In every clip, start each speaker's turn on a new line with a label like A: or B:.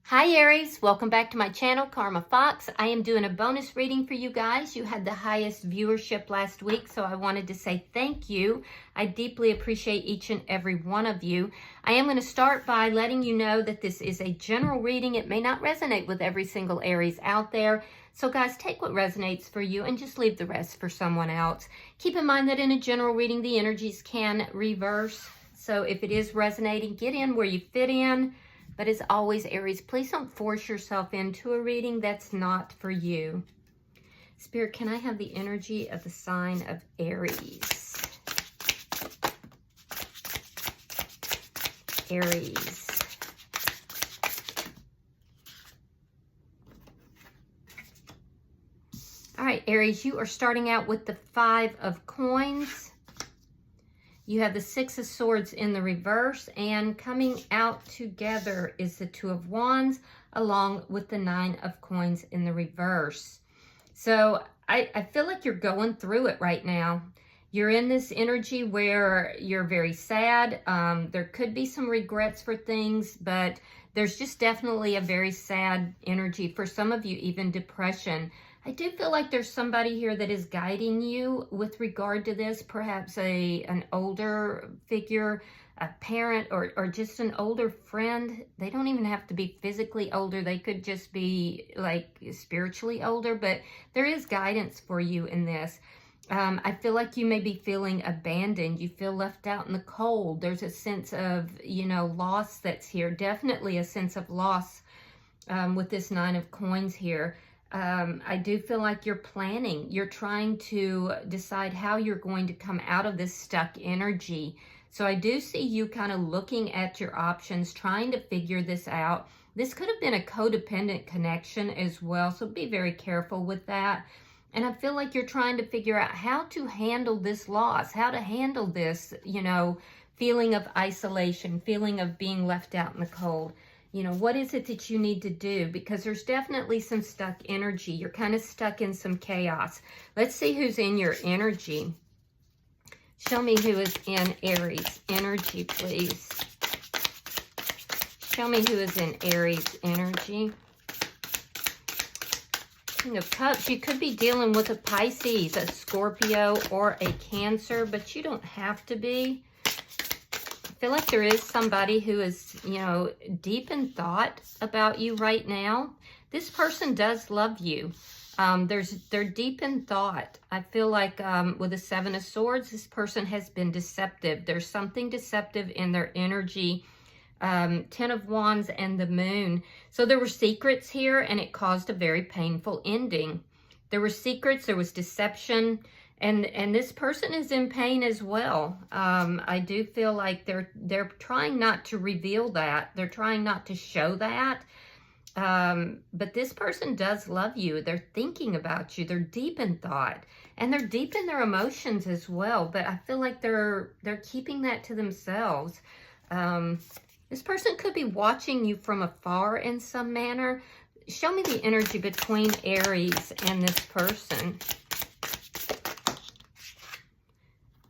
A: Hi Aries, welcome back to my channel, Karma Fox. I am doing a bonus reading for you guys. You had the highest viewership last week, so I wanted to say thank you. I deeply appreciate each and every one of you. I am going to start by letting you know that this is a general reading. It may not resonate with every single Aries out there. So guys, take what resonates for you and just leave the rest for someone else. Keep in mind that in a general reading, the energies can reverse. So if it is resonating, get in where you fit in. But as always, Aries, please don't force yourself into a reading that's not for you. Spirit, can I have the energy of the sign of Aries? Aries. All right, Aries, you are starting out with the 5 of Coins. You have the 6 of Swords in the reverse, and coming out together is the 2 of Wands along with the 9 of Coins in the reverse. So I feel like you're going through it right now. You're in this energy where you're very sad. There could be some regrets for things, but there's just definitely a very sad energy. For some of you, even depression. I do feel like there's somebody here that is guiding you with regard to this, perhaps an older figure, a parent, or just an older friend. They don't even have to be physically older. They could just be like spiritually older, but there is guidance for you in this. I feel like you may be feeling abandoned. You feel left out in the cold. There's a sense of, loss that's here. Definitely a sense of loss with this 9 of Coins here. I do feel like you're planning. You're trying to decide how you're going to come out of this stuck energy. So I do see you kind of looking at your options, trying to figure this out. This could have been a codependent connection as well, so be very careful with that. And I feel like you're trying to figure out how to handle this loss, how to handle this, feeling of isolation, feeling of being left out in the cold. What is it that you need to do? Because there's definitely some stuck energy. You're kind of stuck in some chaos. Let's see who's in your energy. Show me who is in Aries energy, please. Show me who is in Aries energy. King of Cups. You could be dealing with a Pisces, a Scorpio, or a Cancer, but you don't have to be. I feel like there is somebody who is, deep in thought about you right now. This person does love you. They're deep in thought. I feel like with the 7 of Swords, this person has been deceptive. There's something deceptive in their energy. 10 of Wands and the Moon. So there were secrets here, and it caused a very painful ending. There were secrets, there was deception. And this person is in pain as well. I do feel like they're trying not to reveal that. They're trying not to show that. But this person does love you. They're thinking about you. They're deep in thought. And they're deep in their emotions as well. But I feel like they're keeping that to themselves. This person could be watching you from afar in some manner. Show me the energy between Aries and this person.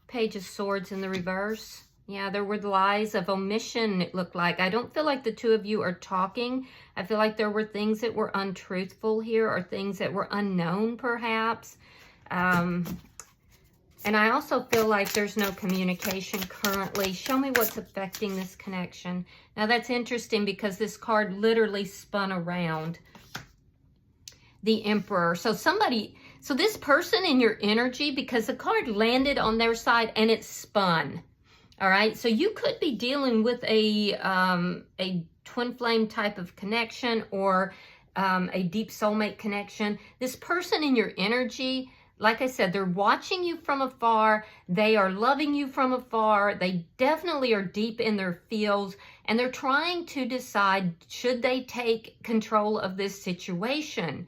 A: Page of Swords in the reverse. Yeah, there were lies of omission, it looked like. I don't feel like the two of you are talking. I feel like there were things that were untruthful here, or things that were unknown, perhaps. And I also feel like there's no communication currently. Show me what's affecting this connection. Now, that's interesting because this card literally spun around. The Emperor. So this person in your energy, because the card landed on their side and it spun. All right. So you could be dealing with a twin flame type of connection, or a deep soulmate connection. This person in your energy, like I said, they're watching you from afar. They are loving you from afar. They definitely are deep in their feels, and they're trying to decide, should they take control of this situation?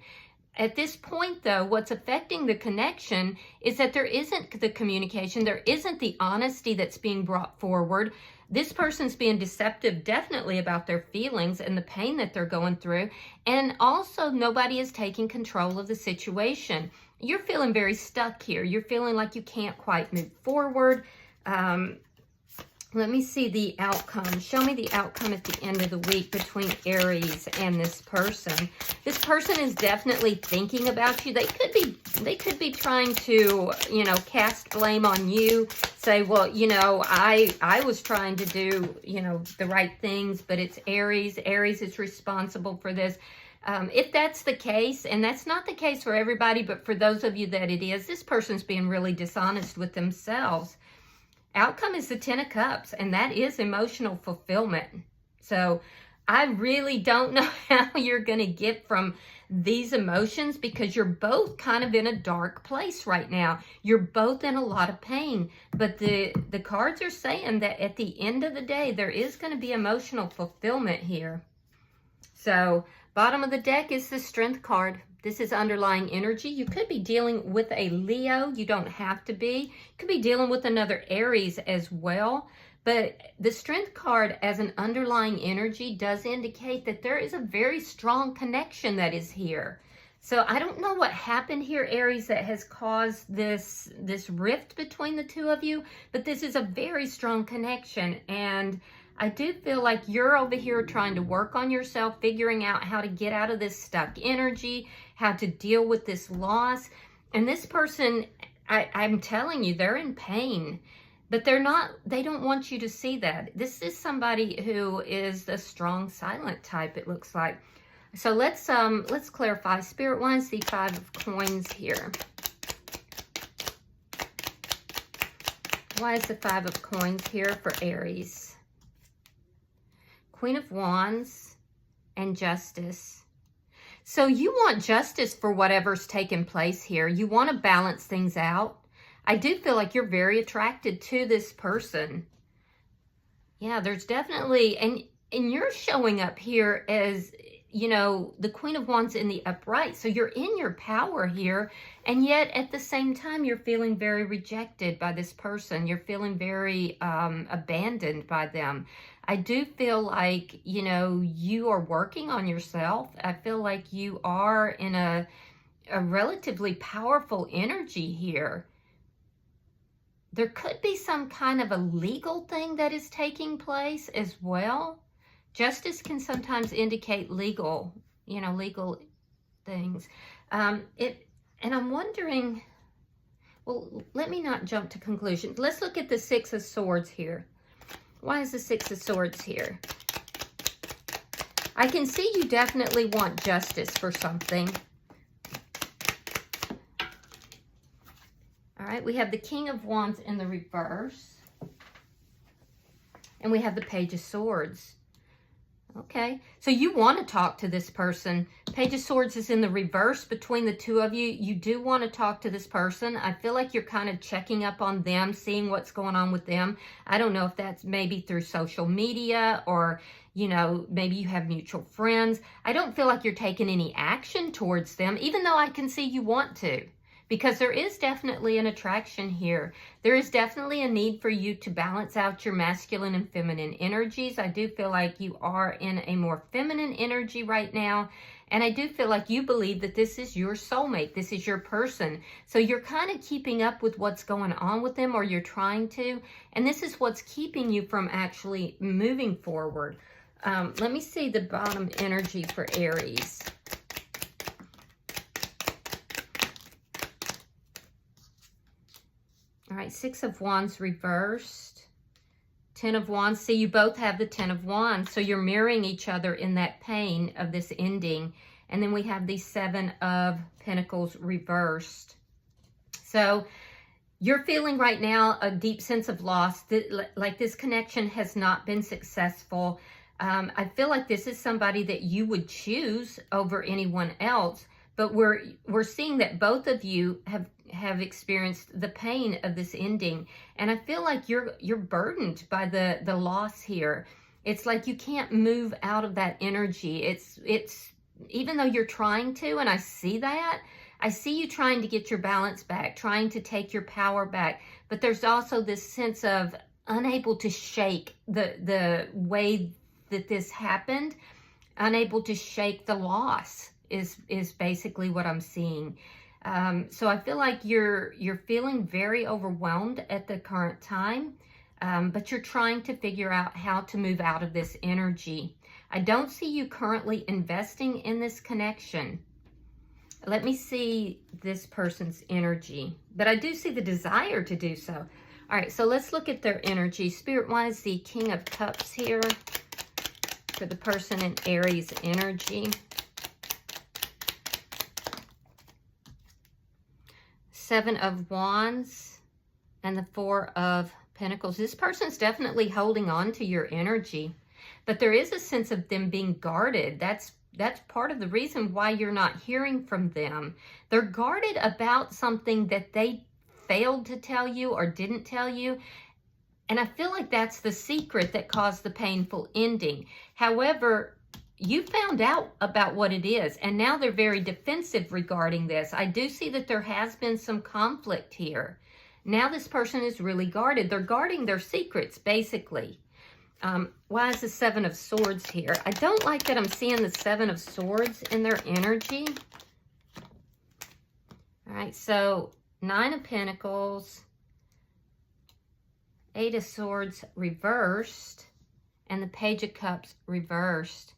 A: At this point, though, what's affecting the connection is that there isn't the communication. There isn't the honesty that's being brought forward. This person's being deceptive, definitely, about their feelings and the pain that they're going through. And also, nobody is taking control of the situation. You're feeling very stuck here. You're feeling like you can't quite move forward. Let me see the outcome. Show me the outcome at the end of the week between Aries and this person. This person is definitely thinking about you. They could be trying to, you know, cast blame on you. Say, well, you know, I was trying to do, you know, the right things, but it's Aries. Aries is responsible for this. If that's the case, and that's not the case for everybody, but for those of you that it is, this person's being really dishonest with themselves. Outcome is the 10 of Cups, and that is emotional fulfillment. So I really don't know how you're going to get from these emotions, because you're both kind of in a dark place right now. You're both in a lot of pain, but the cards are saying that at the end of the day, there is going to be emotional fulfillment here. So bottom of the deck is the Strength card. This is underlying energy. You could be dealing with a Leo. You don't have to be. You could be dealing with another Aries as well. But the Strength card as an underlying energy does indicate that there is a very strong connection that is here. So I don't know what happened here, Aries, that has caused this rift between the two of you. But this is a very strong connection. And I do feel like you're over here trying to work on yourself, figuring out how to get out of this stuck energy, how to deal with this loss. And this person, I'm telling you, they're in pain, but they don't want you to see that. This is somebody who is a strong, silent type, it looks like. So let's clarify. Spirit wants the 5 of Coins here. Why is the 5 of Coins here for Aries? Queen of Wands and Justice. So you want justice for whatever's taken place here. You want to balance things out. I do feel like you're very attracted to this person. Yeah, there's definitely, and you're showing up here as, you know, the Queen of Wands in the upright. So you're in your power here. And yet at the same time, you're feeling very rejected by this person. You're feeling very abandoned by them. I do feel like, you know, you are working on yourself. I feel like you are in a relatively powerful energy here. There could be some kind of a legal thing that is taking place as well. Justice can sometimes indicate legal, you know, legal things. And I'm wondering, well, let me not jump to conclusions. Let's look at the 6 of Swords here. Why is the 6 of Swords here? I can see you definitely want justice for something. All right, we have the King of Wands in the reverse. And we have the Page of Swords. Okay, so you want to talk to this person. Page of Swords is in the reverse between the two of you. You do want to talk to this person. I feel like you're kind of checking up on them, seeing what's going on with them. I don't know if that's maybe through social media or, you know, maybe you have mutual friends. I don't feel like you're taking any action towards them, even though I can see you want to. Because there is definitely an attraction here. There is definitely a need for you to balance out your masculine and feminine energies. I do feel like you are in a more feminine energy right now. And I do feel like you believe that this is your soulmate. This is your person. So you're kind of keeping up with what's going on with them, or you're trying to. And this is what's keeping you from actually moving forward. Let me see the bottom energy for Aries. All right, 6 of Wands reversed, 10 of Wands. See, you both have the 10 of Wands, so you're mirroring each other in that pain of this ending. And then we have the 7 of Pentacles reversed. So you're feeling right now a deep sense of loss, like this connection has not been successful. I feel like this is somebody that you would choose over anyone else, but we're seeing that both of you have experienced the pain of this ending. And I feel like you're burdened by the loss here. It's like you can't move out of that energy. It's even though you're trying to, and I see that, I see you trying to get your balance back, trying to take your power back, but there's also this sense of unable to shake the way that this happened, unable to shake the loss is basically what I'm seeing. So I feel like you're feeling very overwhelmed at the current time. but you're trying to figure out how to move out of this energy. I don't see you currently investing in this connection. Let me see this person's energy, but I do see the desire to do so. All right, so let's look at their energy. Spirit-wise, the King of Cups here for the person in Aries energy. Seven of Wands and the Four of Pentacles. This person's definitely holding on to your energy, but there is a sense of them being guarded. That's part of the reason why you're not hearing from them. They're guarded about something that they failed to tell you or didn't tell you. And I feel like that's the secret that caused the painful ending. However, you found out about what it is, and now they're very defensive regarding this. I do see that there has been some conflict here. Now this person is really guarded. They're guarding their secrets, basically. Why is the Seven of Swords here? I don't like that I'm seeing the Seven of Swords in their energy. All right, so Nine of Pentacles, Eight of Swords reversed, and the Page of Cups reversed.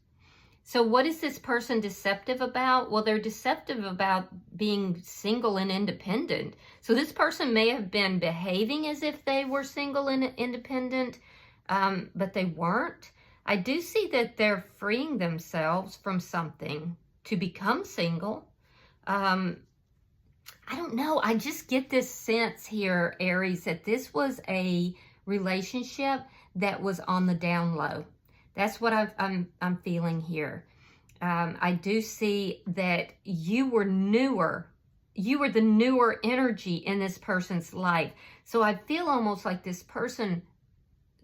A: So what is this person deceptive about? Well, they're deceptive about being single and independent. So this person may have been behaving as if they were single and independent, but they weren't. I do see that they're freeing themselves from something to become single. I don't know. I just get this sense here, Aries, that this was a relationship that was on the down low. That's what I'm feeling here. I do see that you were newer. You were the newer energy in this person's life. So I feel almost like this person,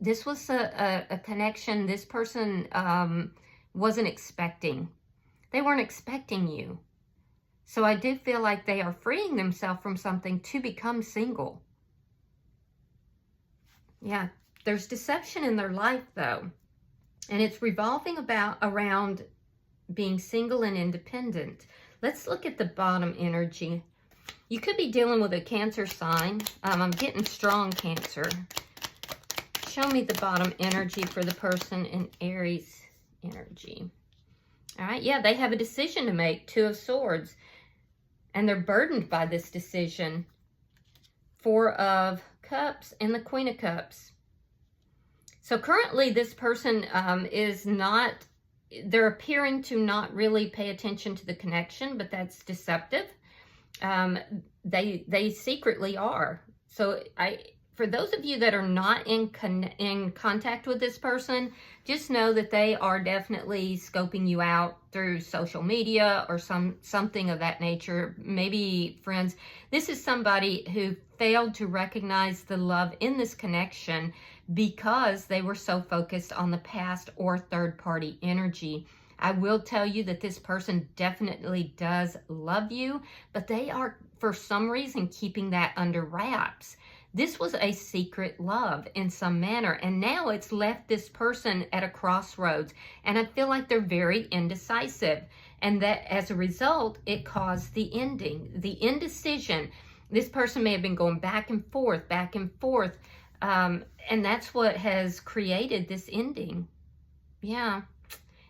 A: this was a connection this person wasn't expecting. They weren't expecting you. So I do feel like they are freeing themselves from something to become single. Yeah, there's deception in their life, though. And it's revolving around being single and independent. Let's look at the bottom energy. You could be dealing with a Cancer sign. I'm getting strong Cancer. Show me the bottom energy for the person in Aries energy. All right, yeah, they have a decision to make, Two of Swords. And they're burdened by this decision. Four of Cups and the Queen of Cups. So currently this person is not, they're appearing to not really pay attention to the connection, but that's deceptive. They secretly are. So for those of you that are not in contact with this person, just know that they are definitely scoping you out through social media or something of that nature. Maybe friends. This is somebody who failed to recognize the love in this connection because they were so focused on the past or third-party energy. I will tell you that this person definitely does love you, but they are, for some reason, keeping that under wraps. This was a secret love in some manner, and now it's left this person at a crossroads, and I feel like they're very indecisive, and that as a result, it caused the ending, the indecision. This person may have been going back and forth, and that's what has created this ending. Yeah.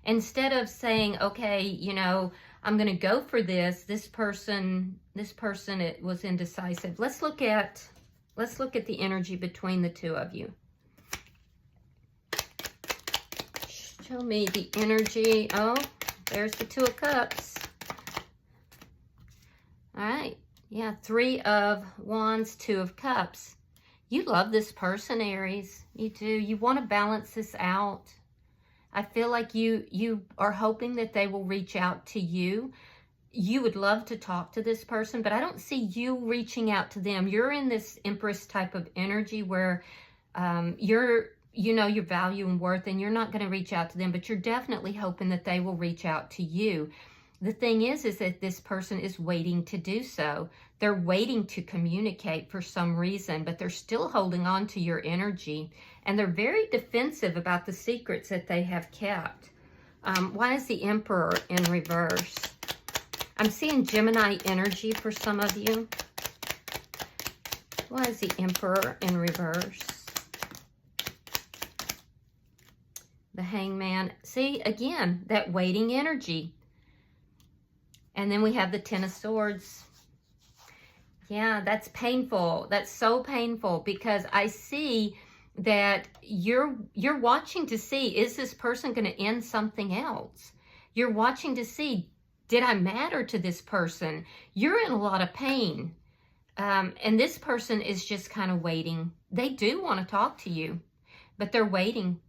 A: Instead of saying, okay, you know, I'm going to go for this person, it was indecisive. Let's look at the energy between the two of you. Show me the energy. Oh, there's the Two of Cups. All right. Yeah, Three of Wands, Two of Cups. You love this person, Aries. You do. You want to balance this out. I feel like you are hoping that they will reach out to you. You would love to talk to this person, but I don't see you reaching out to them. You're in this Empress type of energy where you know your value and worth, and you're not going to reach out to them, but you're definitely hoping that they will reach out to you. The thing is that this person is waiting to do so. They're waiting to communicate for some reason, but they're still holding on to your energy, and they're very defensive about the secrets that they have kept. Why is the Emperor in reverse? I'm seeing Gemini energy for some of you. Why is the Emperor in reverse? the Hangman. See, again, that waiting energy. And then we have the Ten of Swords. Yeah, that's painful. That's so painful because I see that you're watching to see, is this person going to end something else? You're watching to see, did I matter to this person? You're in a lot of pain. And this person is just kind of waiting. They do want to talk to you, but they're waiting.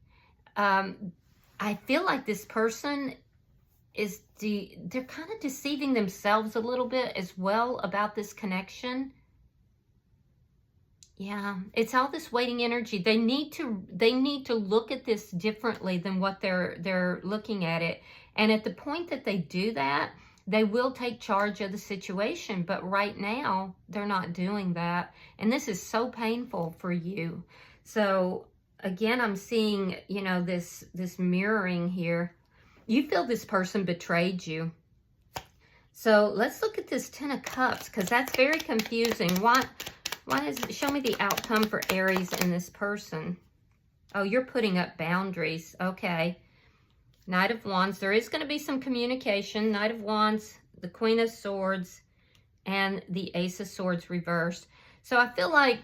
A: I feel like this person is, they're kind of deceiving themselves a little bit as well about this connection. Yeah, it's all this waiting energy. They need to look at this differently than what they're looking at it. And at the point that they do that, they will take charge of the situation. But right now, they're not doing that. And this is so painful for you. So again, I'm seeing, you know, this mirroring here. You feel this person betrayed you. So let's look at this Ten of Cups, because that's very confusing. Why is it? Show me the outcome for Aries and this person. Oh, you're putting up boundaries. Okay. Knight of Wands. There is going to be some communication. Knight of Wands, the Queen of Swords, and the Ace of Swords reversed. So I feel like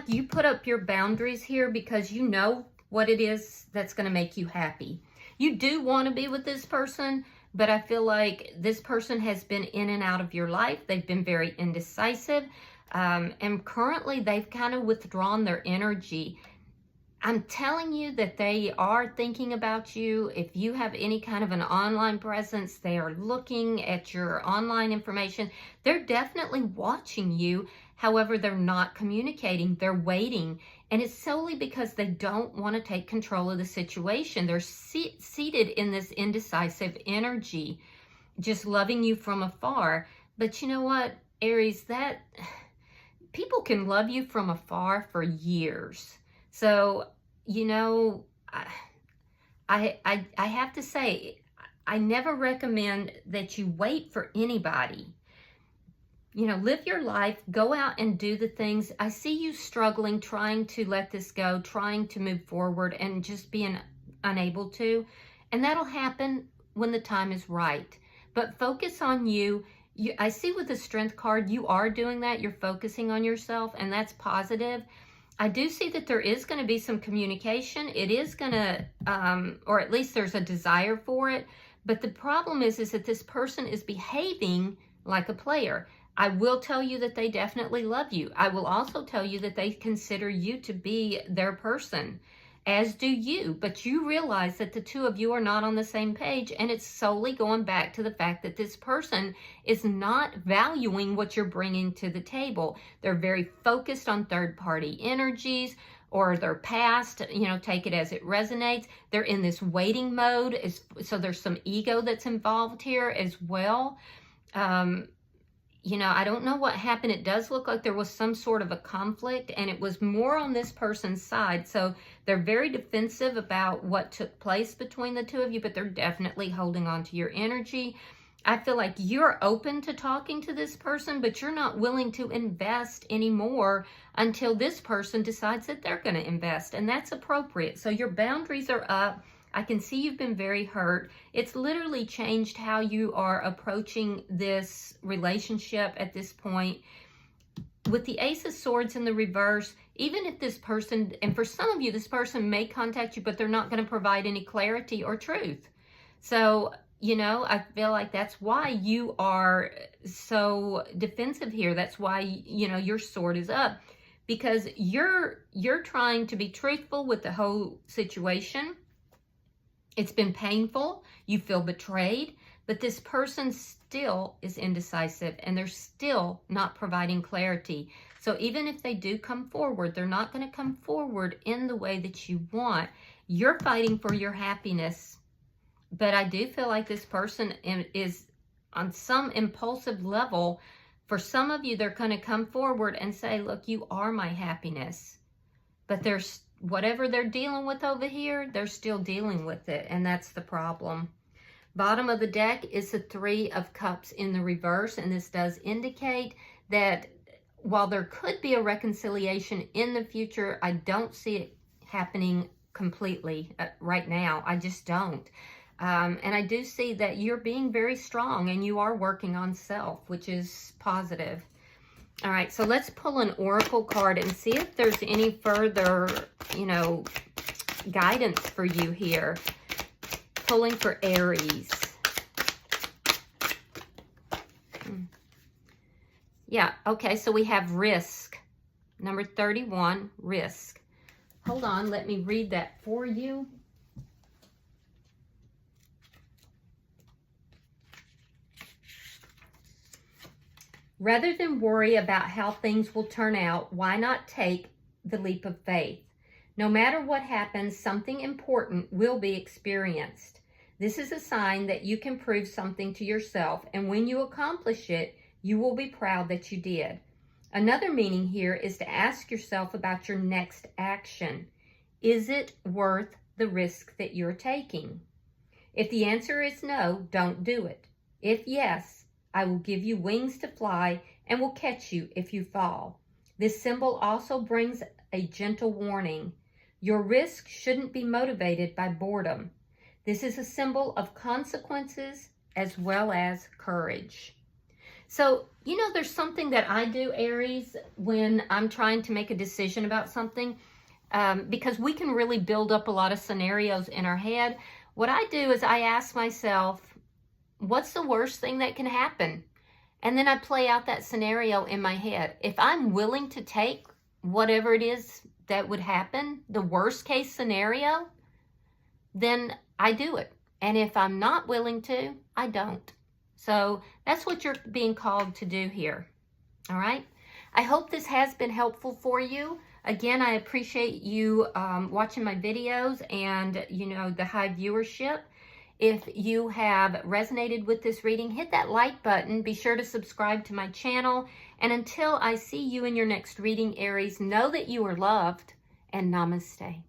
A: you put up your boundaries here because you know what it is that's going to make you happy. You do want to be with this person, but I feel like this person has been in and out of your life. They've been very indecisive. And currently they've kind of withdrawn their energy. I'm telling you that they are thinking about you. If you have any kind of an online presence, they are looking at your online information. They're definitely watching you. However, they're not communicating. They're waiting. And it's solely because they don't want to take control of the situation. They're seated in this indecisive energy, just loving you from afar. But you know what, Aries, that people can love you from afar for years. So, you know, I have to say, I never recommend that you wait for anybody. You know, live your life, go out and do the things. I see you struggling, trying to let this go, trying to move forward and just being unable to. And that'll happen when the time is right. But focus on you. I see with the Strength card, you are doing that. You're focusing on yourself, and that's positive. I do see that there is going to be some communication. It is going to, or at least there's a desire for it. But the problem is that this person is behaving like a player. I will tell you that they definitely love you. I will also tell you that they consider you to be their person, as do you. But you realize that the two of you are not on the same page, and it's solely going back to the fact that this person is not valuing what you're bringing to the table. They're very focused on third-party energies or their past, you know, take it as it resonates. They're in this waiting mode, so there's some ego that's involved here as well. You know, I don't know what happened. It does look like there was some sort of a conflict, and it was more on this person's side. So they're very defensive about what took place between the two of you, but they're definitely holding on to your energy. I feel like you're open to talking to this person, but you're not willing to invest anymore until this person decides that they're going to invest, and that's appropriate. So your boundaries are up. I can see you've been very hurt. It's literally changed how you are approaching this relationship at this point. With the Ace of Swords in the reverse, even if this person, and for some of you, this person may contact you, but they're not going to provide any clarity or truth. So, you know, I feel like that's why you are so defensive here. That's why, you know, your sword is up. Because you're trying to be truthful with the whole situation. It's been painful. You feel betrayed, but this person still is indecisive, and they're still not providing clarity. So even if they do come forward, they're not going to come forward in the way that you want. You're fighting for your happiness, but I do feel like this person is on some impulsive level. For some of you, they're going to come forward and say, look, you are my happiness. But there's whatever they're dealing with over here, they're still dealing with it, and that's the problem. Bottom of the deck is the Three of Cups in the reverse, and this does indicate that while there could be a reconciliation in the future, I don't see it happening completely right now. I just don't. And I do see that you're being very strong and you are working on self, which is positive. All right, so let's pull an oracle card and see if there's any further, you know, guidance for you here. Pulling for Aries. Yeah, okay, so we have risk. Number 31, risk. Hold on, let me read that for you. Rather than worry about how things will turn out, why not take the leap of faith? No matter what happens, something important will be experienced. This is a sign that you can prove something to yourself, and when you accomplish it, you will be proud that you did. Another meaning here is to ask yourself about your next action. Is it worth the risk that you're taking? If the answer is no, don't do it. If yes, I will give you wings to fly and will catch you if you fall. This symbol also brings a gentle warning. Your risk shouldn't be motivated by boredom. This is a symbol of consequences as well as courage. So, you know, there's something that I do, Aries, when I'm trying to make a decision about something, because we can really build up a lot of scenarios in our head. What I do is I ask myself, what's the worst thing that can happen? And then I play out that scenario in my head. If I'm willing to take whatever it is that would happen, the worst case scenario, then I do it. And if I'm not willing to, I don't. So that's what you're being called to do here. All right. I hope this has been helpful for you. Again, I appreciate you watching my videos and, you know, the high viewership. If you have resonated with this reading, hit that like button. Be sure to subscribe to my channel. And until I see you in your next reading, Aries, know that you are loved, and namaste.